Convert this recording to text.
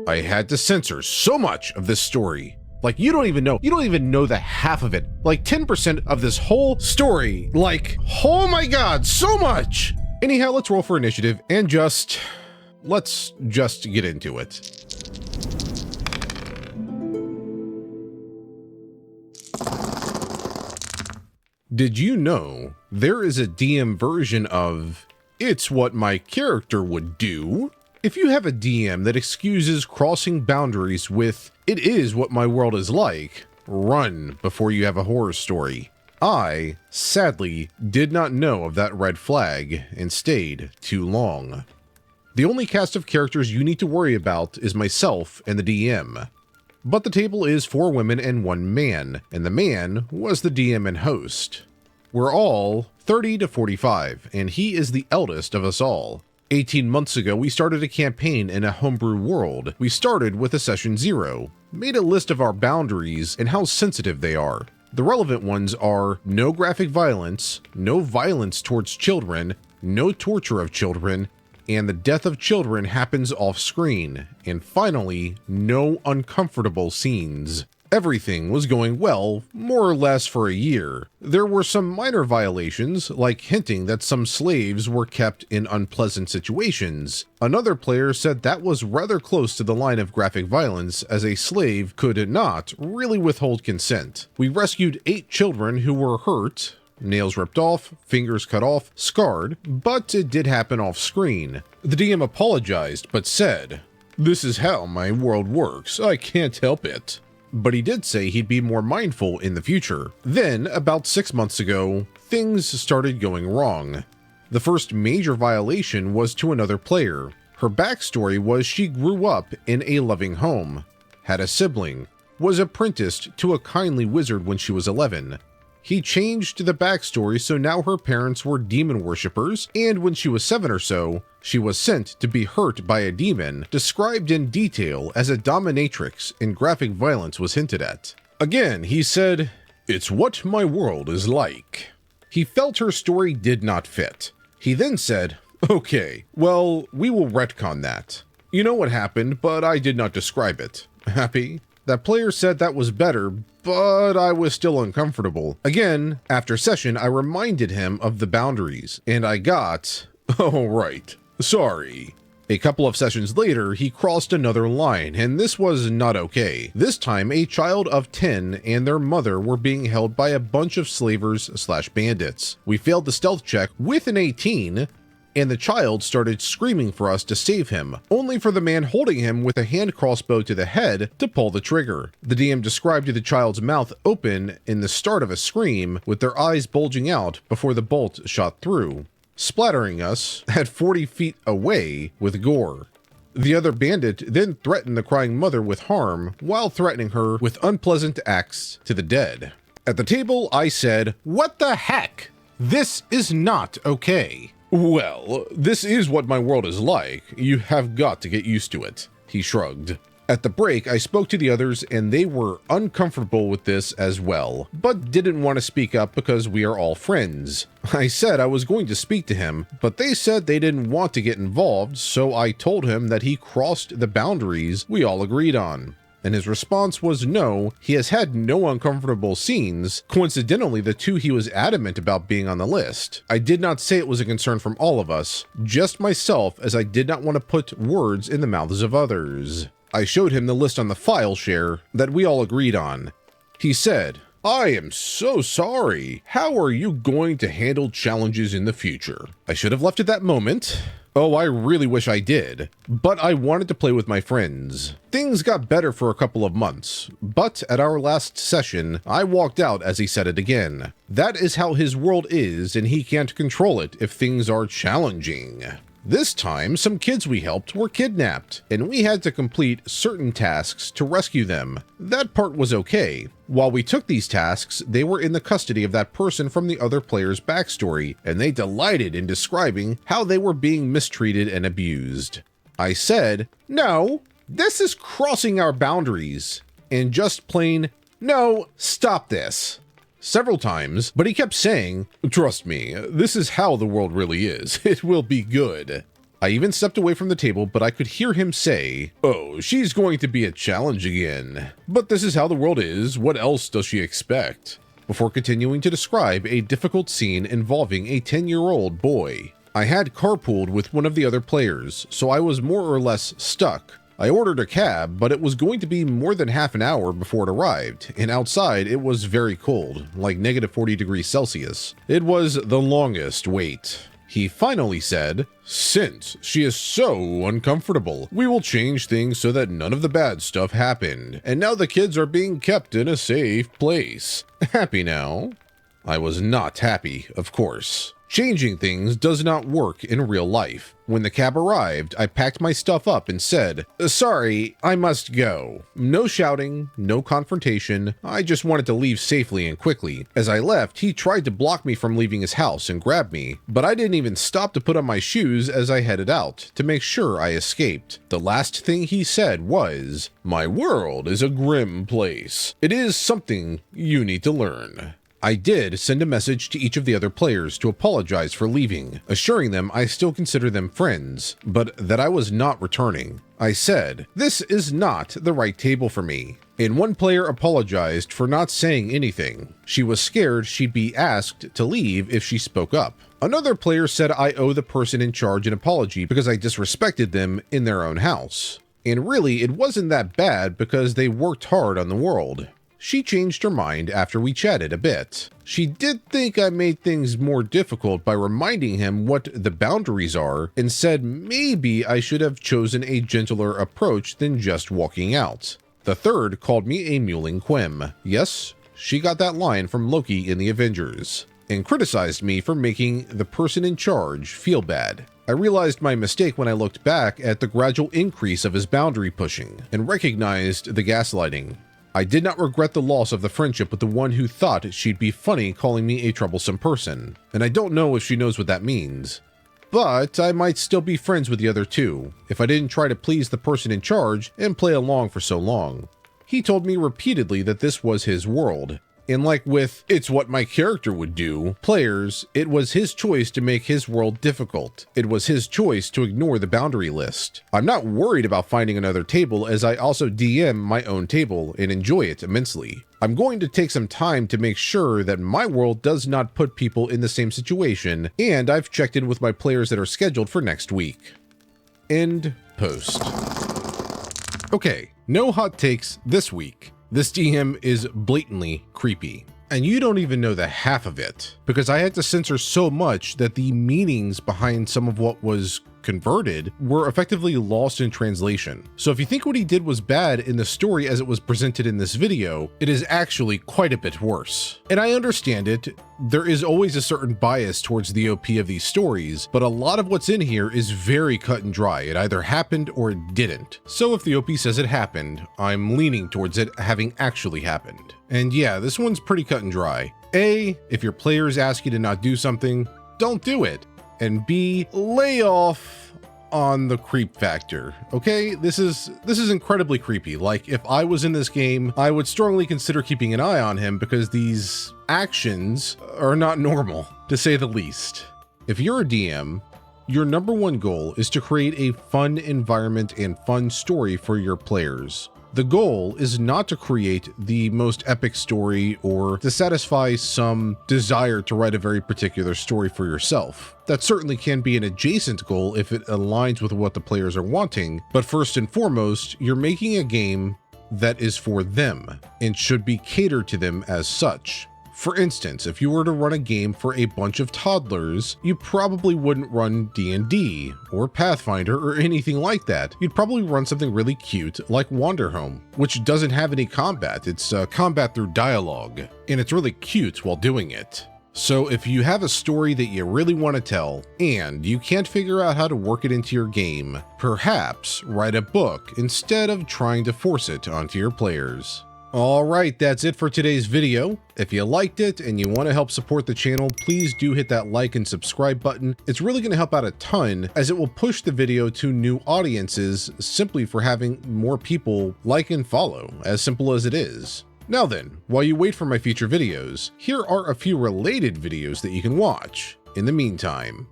I had to censor so much of this story. Like, you don't even know the half of it. Like 10% of this whole story. Like, oh my god, so much! Anyhow, let's roll for initiative and let's just get into it. Did you know there is a DM version of It's What My Character Would Do? If you have a DM that excuses crossing boundaries with It Is What My World Is Like, run before you have a horror story. I, sadly, did not know of that red flag and stayed too long. The only cast of characters you need to worry about is myself and the DM. But the table is 4 women and 1 man, and the man was the DM and host. We're all 30 to 45, and he is the eldest of us all. 18 months ago, we started a campaign in a homebrew world. We started with a session 0, made a list of our boundaries and how sensitive they are. The relevant ones are no graphic violence, no violence towards children, no torture of children, and the death of children happens off screen, and finally, no uncomfortable scenes. Everything was going well, more or less for a year. There were some minor violations, like hinting that some slaves were kept in unpleasant situations. Another player said that was rather close to the line of graphic violence, as a slave could not really withhold consent. We rescued 8 children who were hurt, nails ripped off, fingers cut off, scarred, but it did happen off screen. The DM apologized, but said, "This is how my world works, I can't help it." But he did say he'd be more mindful in the future. Then, about 6 months ago, things started going wrong. The first major violation was to another player. Her backstory was she grew up in a loving home, had a sibling, was apprenticed to a kindly wizard when she was 11. He changed the backstory so now her parents were demon worshippers, and when she was 7 or so, she was sent to be hurt by a demon, described in detail as a dominatrix, and graphic violence was hinted at. Again, he said, "It's what my world is like." He felt her story did not fit. He then said, "Okay, well, we will retcon that. You know what happened, but I did not describe it. Happy?" That player said that was better, but I was still uncomfortable. Again, after session, I reminded him of the boundaries, and I got, "Oh right, sorry." A couple of sessions later, he crossed another line, and this was not okay. This time, a child of 10 and their mother were being held by a bunch of slavers/bandits. We failed the stealth check with an 18, and the child started screaming for us to save him, only for the man holding him with a hand crossbow to the head to pull the trigger. The DM described the child's mouth open in the start of a scream, with their eyes bulging out before the bolt shot through, splattering us at 40 feet away with gore. The other bandit then threatened the crying mother with harm, while threatening her with unpleasant acts to the dead. At the table, I said, "What the heck? This is not okay." "Well, this is what my world is like. You have got to get used to it," he shrugged. At the break, I spoke to the others and they were uncomfortable with this as well, but didn't want to speak up because we are all friends. I said I was going to speak to him, but they said they didn't want to get involved, so I told him that he crossed the boundaries we all agreed on. And his response was no, he has had no uncomfortable scenes, coincidentally the 2 he was adamant about being on the list. I did not say it was a concern from all of us, just myself, as I did not want to put words in the mouths of others. I showed him the list on the file share that we all agreed on. He said, "I am so sorry. How are you going to handle challenges in the future?" I should have left at that moment. Oh, I really wish I did, but I wanted to play with my friends. Things got better for a couple of months, but at our last session, I walked out as he said it again. That is how his world is, and he can't control it if things are challenging. This time, some kids we helped were kidnapped, and we had to complete certain tasks to rescue them. That part was okay. While we took these tasks, they were in the custody of that person from the other player's backstory, and they delighted in describing how they were being mistreated and abused. I said, "No, this is crossing our boundaries," and just plain, "No, stop this," several times, but he kept saying, "Trust me, this is how the world really is. It will be good." I even stepped away from the table, but I could hear him say, "Oh, she's going to be a challenge again. But this is how the world is. What else does she expect?" Before continuing to describe a difficult scene involving a 10-year-old boy. I had carpooled with one of the other players, so I was more or less stuck. I ordered a cab, but it was going to be more than half an hour before it arrived, and outside it was very cold, like -40°C. It was the longest wait. He finally said, "Since she is so uncomfortable, we will change things so that none of the bad stuff happened, and now the kids are being kept in a safe place. Happy now?" I was not happy, of course. Changing things does not work in real life. When the cab arrived, I packed my stuff up and said, "Sorry, I must go." No shouting, no confrontation. I just wanted to leave safely and quickly. As I left, he tried to block me from leaving his house and grab me, but I didn't even stop to put on my shoes as I headed out to make sure I escaped. The last thing he said was, "My world is a grim place. It is something you need to learn." I did send a message to each of the other players to apologize for leaving, assuring them I still consider them friends, but that I was not returning. I said, "This is not the right table for me." And one player apologized for not saying anything. She was scared she'd be asked to leave if she spoke up. Another player said I owe the person in charge an apology because I disrespected them in their own house. And really, it wasn't that bad because they worked hard on the world. She changed her mind after we chatted a bit. She did think I made things more difficult by reminding him what the boundaries are and said maybe I should have chosen a gentler approach than just walking out. The third called me a mewling quim. Yes, she got that line from Loki in the Avengers, and criticized me for making the person in charge feel bad. I realized my mistake when I looked back at the gradual increase of his boundary pushing and recognized the gaslighting. I did not regret the loss of the friendship with the one who thought she'd be funny calling me a troublesome person, and I don't know if she knows what that means. But I might still be friends with the other two, if I didn't try to please the person in charge and play along for so long. He told me repeatedly that this was his world. And like with "it's what my character would do" players, it was his choice to make his world difficult. It was his choice to ignore the boundary list. I'm not worried about finding another table, as I also DM my own table and enjoy it immensely. I'm going to take some time to make sure that my world does not put people in the same situation, and I've checked in with my players that are scheduled for next week. End post. Okay, no hot takes this week. This DM is blatantly creepy, and you don't even know the half of it, because I had to censor so much that the meanings behind some of what was converted were effectively lost in translation. So if you think what he did was bad in the story as it was presented in this video, it is actually quite a bit worse. And I understand it. There is always a certain bias towards the OP of these stories, but a lot of what's in here is very cut and dry. It either happened or it didn't. So if the OP says it happened, I'm leaning towards it having actually happened. And yeah, this one's pretty cut and dry. A, if your players ask you to not do something, don't do it. And B, lay off on the creep factor. Okay, this is incredibly creepy. Like, if I was in this game, I would strongly consider keeping an eye on him because these actions are not normal, to say the least. If you're a DM, your number one goal is to create a fun environment and fun story for your players. The goal is not to create the most epic story or to satisfy some desire to write a very particular story for yourself. That certainly can be an adjacent goal if it aligns with what the players are wanting, but first and foremost, you're making a game that is for them and should be catered to them as such. For instance, if you were to run a game for a bunch of toddlers, you probably wouldn't run D&D or Pathfinder or anything like that. You'd probably run something really cute like Wanderhome, which doesn't have any combat. It's combat through dialogue, and it's really cute while doing it. So if you have a story that you really want to tell and you can't figure out how to work it into your game, perhaps write a book instead of trying to force it onto your players. Alright, that's it for today's video. If you liked it and you want to help support the channel, please do hit that like and subscribe button. It's really going to help out a ton as it will push the video to new audiences simply for having more people like and follow, as simple as it is. Now then, while you wait for my future videos, here are a few related videos that you can watch in the meantime.